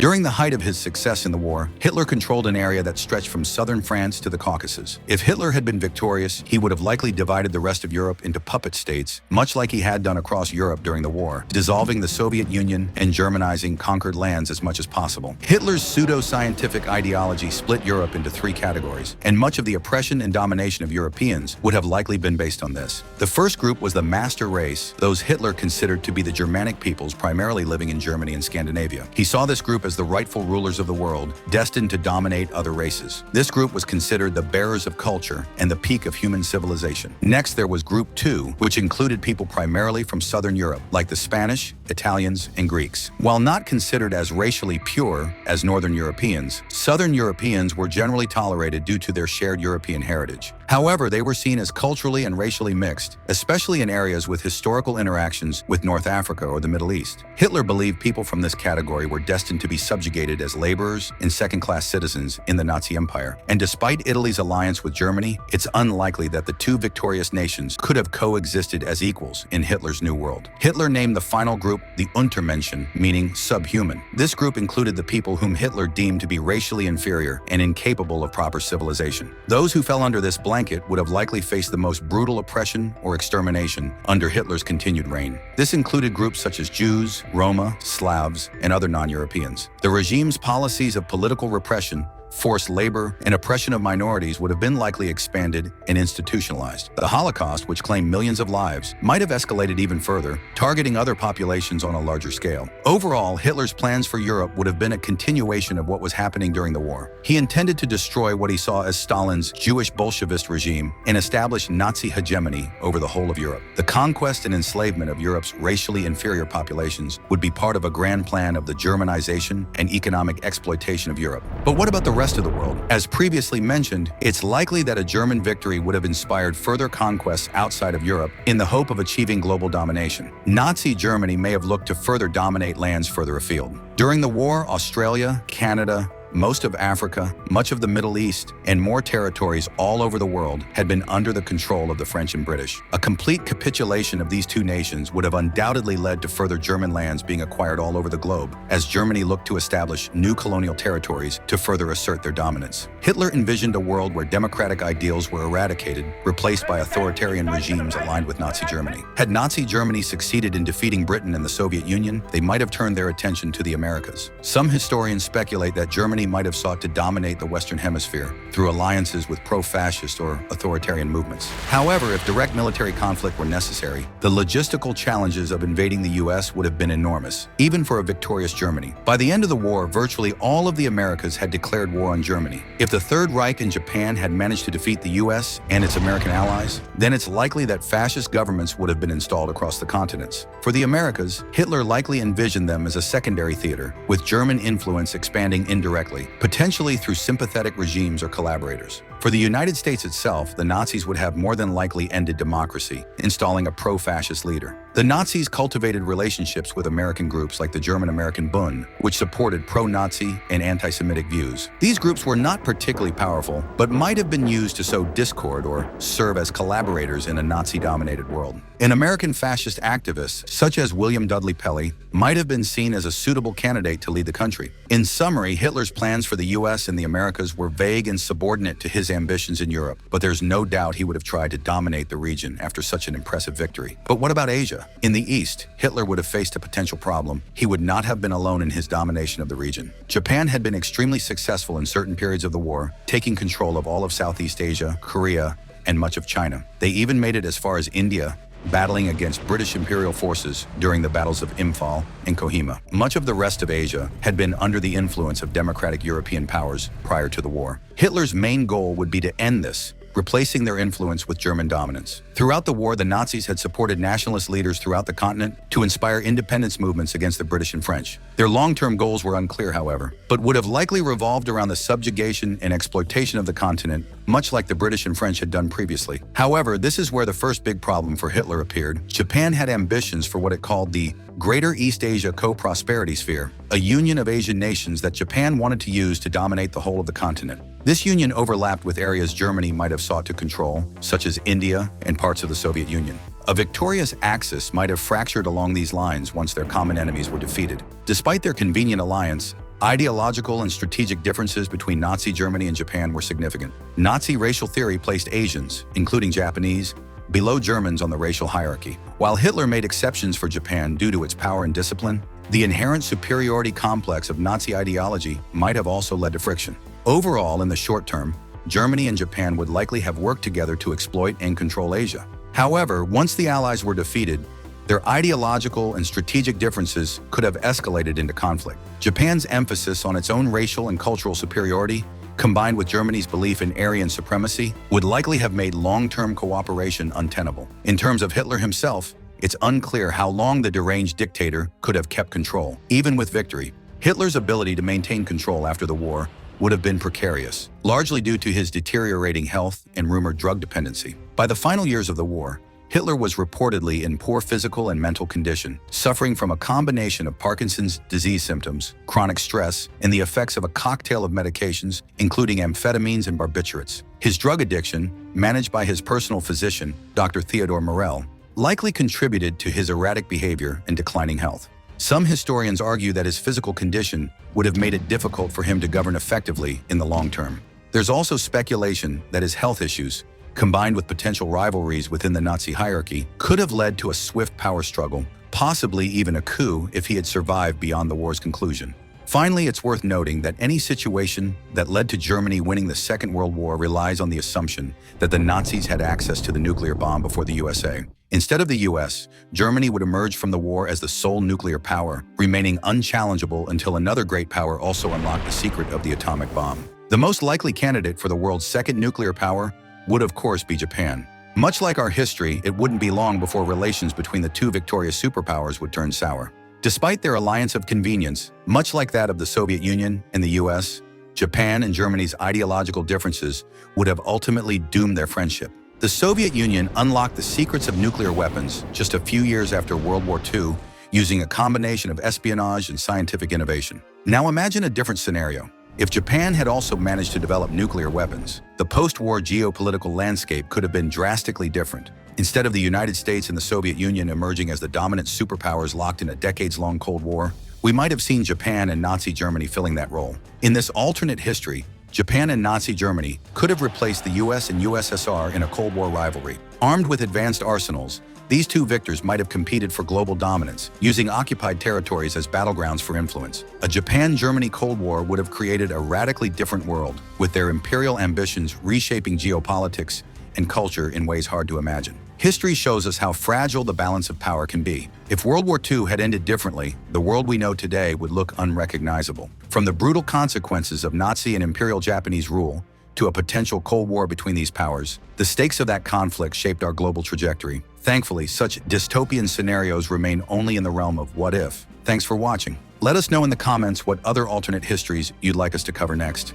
During the height of his success in the war, Hitler controlled an area that stretched from southern France to the Caucasus. If Hitler had been victorious, he would have likely divided the rest of Europe into puppet states, much like he had done across Europe during the war, dissolving the Soviet Union and Germanizing conquered lands as much as possible. Hitler's pseudo-scientific ideology split Europe into three categories, and much of the oppression and domination of Europeans would have likely been based on this. The first group was the master race, those Hitler considered to be the Germanic peoples primarily living in Germany and Scandinavia. He saw this group as the rightful rulers of the world, destined to dominate other races. This group was considered the bearers of culture and the peak of human civilization. Next, there was Group 2, which included people primarily from Southern Europe, like the Spanish, Italians, and Greeks. While not considered as racially pure as Northern Europeans, Southern Europeans were generally tolerated due to their shared European heritage. However, they were seen as culturally and racially mixed, especially in areas with historical interactions with North Africa or the Middle East. Hitler believed people from this category were destined to be subjugated as laborers and second-class citizens in the Nazi Empire. And despite Italy's alliance with Germany, it's unlikely that the two victorious nations could have coexisted as equals in Hitler's New World. Hitler named the final group the Untermenschen, meaning subhuman. This group included the people whom Hitler deemed to be racially inferior and incapable of proper civilization. Those who fell under this blanket would have likely faced the most brutal oppression or extermination under Hitler's continued reign. This included groups such as Jews, Roma, Slavs, and other non-Europeans. The regime's policies of political repression, forced labor, and oppression of minorities would have been likely expanded and institutionalized. The Holocaust, which claimed millions of lives, might have escalated even further, targeting other populations on a larger scale. Overall, Hitler's plans for Europe would have been a continuation of what was happening during the war. He intended to destroy what he saw as Stalin's Jewish Bolshevist regime and establish Nazi hegemony over the whole of Europe. The conquest and enslavement of Europe's racially inferior populations would be part of a grand plan of the Germanization and economic exploitation of Europe. But what about the rest of the world? As previously mentioned, it's likely that a German victory would have inspired further conquests outside of Europe in the hope of achieving global domination. Nazi Germany may have looked to further dominate lands further afield. During the war, Australia, Canada, most of Africa, much of the Middle East, and more territories all over the world had been under the control of the French and British. A complete capitulation of these two nations would have undoubtedly led to further German lands being acquired all over the globe, as Germany looked to establish new colonial territories to further assert their dominance. Hitler envisioned a world where democratic ideals were eradicated, replaced by authoritarian regimes aligned with Nazi Germany. Had Nazi Germany succeeded in defeating Britain and the Soviet Union, they might have turned their attention to the Americas. Some historians speculate that Germany might have sought to dominate the Western Hemisphere through alliances with pro-fascist or authoritarian movements. However, if direct military conflict were necessary, the logistical challenges of invading the U.S. would have been enormous, even for a victorious Germany. By the end of the war, virtually all of the Americas had declared war on Germany. If the Third Reich and Japan had managed to defeat the U.S. and its American allies, then it's likely that fascist governments would have been installed across the continents. For the Americas, Hitler likely envisioned them as a secondary theater, with German influence expanding indirectly, potentially through sympathetic regimes or collaborators. For the United States itself, the Nazis would have more than likely ended democracy, installing a pro-fascist leader. The Nazis cultivated relationships with American groups like the German-American Bund, which supported pro-Nazi and anti-Semitic views. These groups were not particularly powerful, but might have been used to sow discord or serve as collaborators in a Nazi-dominated world. And American fascist activists, such as William Dudley Pelley, might have been seen as a suitable candidate to lead the country. In summary, Hitler's plans for the U.S. and the Americas were vague and subordinate to his ambitions in Europe, but there's no doubt he would have tried to dominate the region after such an impressive victory. But what about Asia? In the East, Hitler would have faced a potential problem. He would not have been alone in his domination of the region. Japan had been extremely successful in certain periods of the war, taking control of all of Southeast Asia, Korea, and much of China. They even made it as far as India, battling against British Imperial forces during the battles of Imphal and Kohima. Much of the rest of Asia had been under the influence of democratic European powers prior to the war. Hitler's main goal would be to end this, replacing their influence with German dominance. Throughout the war, the Nazis had supported nationalist leaders throughout the continent to inspire independence movements against the British and French. Their long-term goals were unclear, however, but would have likely revolved around the subjugation and exploitation of the continent, much like the British and French had done previously. However, this is where the first big problem for Hitler appeared. Japan had ambitions for what it called the Greater East Asia Co-Prosperity Sphere, a union of Asian nations that Japan wanted to use to dominate the whole of the continent. This union overlapped with areas Germany might have sought to control, such as India and parts of the Soviet Union. A victorious Axis might have fractured along these lines once their common enemies were defeated. Despite their convenient alliance, Ideological and strategic differences between Nazi Germany and Japan were significant. Nazi racial theory placed Asians, including Japanese, below Germans on the racial hierarchy. While Hitler made exceptions for Japan due to its power and discipline, the inherent superiority complex of Nazi ideology might have also led to friction. Overall, in the short term, Germany and Japan would likely have worked together to exploit and control Asia. However, once the Allies were defeated, their ideological and strategic differences could have escalated into conflict. Japan's emphasis on its own racial and cultural superiority, combined with Germany's belief in Aryan supremacy, would likely have made long-term cooperation untenable. In terms of Hitler himself, it's unclear how long the deranged dictator could have kept control. Even with victory, Hitler's ability to maintain control after the war would have been precarious, largely due to his deteriorating health and rumored drug dependency. By the final years of the war, Hitler was reportedly in poor physical and mental condition, suffering from a combination of Parkinson's disease symptoms, chronic stress, and the effects of a cocktail of medications, including amphetamines and barbiturates. His drug addiction, managed by his personal physician, Dr. Theodor Morell, likely contributed to his erratic behavior and declining health. Some historians argue that his physical condition would have made it difficult for him to govern effectively in the long term. There's also speculation that his health issues, combined with potential rivalries within the Nazi hierarchy, could have led to a swift power struggle, possibly even a coup if he had survived beyond the war's conclusion. Finally, it's worth noting that any situation that led to Germany winning the Second World War relies on the assumption that the Nazis had access to the nuclear bomb before the USA. Instead of the US, Germany would emerge from the war as the sole nuclear power, remaining unchallengeable until another great power also unlocked the secret of the atomic bomb. The most likely candidate for the world's second nuclear power would of course be Japan. Much like our history, it wouldn't be long before relations between the two victorious superpowers would turn sour. Despite their alliance of convenience, much like that of the Soviet Union and the US, Japan and Germany's ideological differences would have ultimately doomed their friendship. The Soviet Union unlocked the secrets of nuclear weapons just a few years after World War II, using a combination of espionage and scientific innovation. Now imagine a different scenario. If Japan had also managed to develop nuclear weapons, the post-war geopolitical landscape could have been drastically different. Instead of the United States and the Soviet Union emerging as the dominant superpowers locked in a decades-long Cold War, we might have seen Japan and Nazi Germany filling that role. In this alternate history, Japan and Nazi Germany could have replaced the US and USSR in a Cold War rivalry. Armed with advanced arsenals, these two victors might have competed for global dominance, using occupied territories as battlegrounds for influence. A Japan-Germany Cold War would have created a radically different world, with their imperial ambitions reshaping geopolitics and culture in ways hard to imagine. History shows us how fragile the balance of power can be. If World War II had ended differently, the world we know today would look unrecognizable. From the brutal consequences of Nazi and Imperial Japanese rule to a potential Cold War between these powers, the stakes of that conflict shaped our global trajectory. Thankfully, such dystopian scenarios remain only in the realm of what if. Thanks for watching. Let us know in the comments what other alternate histories you'd like us to cover next.